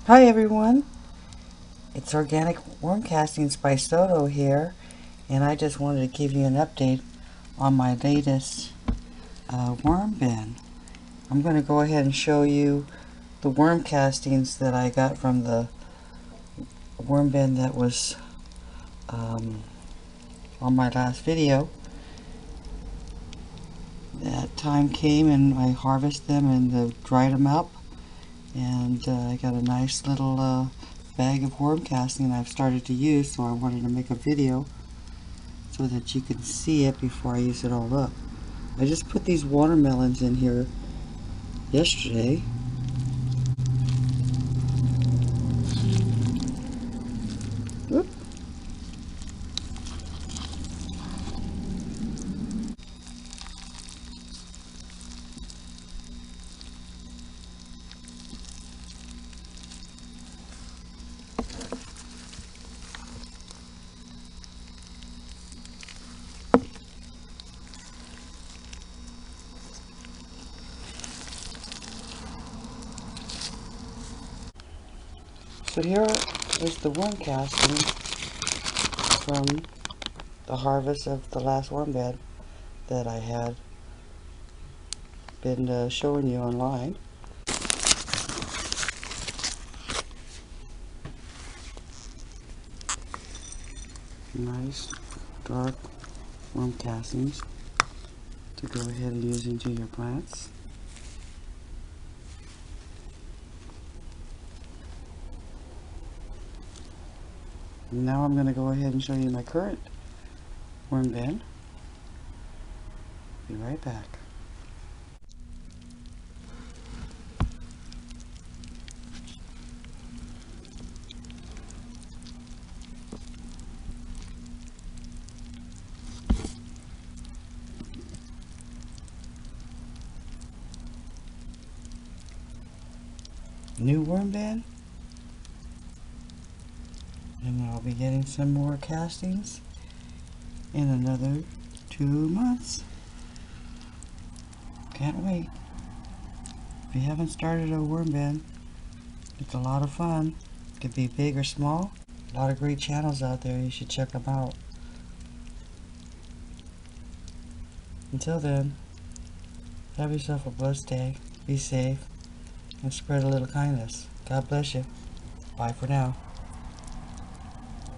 Hi everyone, it's Organic Worm Castings by Soto here, and I just wanted to give you an update on my latest worm bin. I'm going to go ahead and show you the worm castings that I got from the worm bin that was on my last video. That time came and I harvested them and dried them up, and I got a nice little bag of worm casting I've started to use, so I wanted to make a video so that you can see it before I use it all up. I just put these watermelons in here yesterday. Oop. So here is the worm casting from the harvest of the last worm bed that I had been showing you online. Nice dark worm castings to go ahead and use into your plants. Now I'm going to go ahead and show you my current worm bin. Be right back. New worm bin, and I'll be getting some more castings in another 2 months. Can't wait. If you haven't started a worm bin, it's a lot of fun. It could be big or small. A lot of great channels out there. You should check them out. Until then, have yourself a blessed day. Be safe and spread a little kindness. God bless you. Bye for now.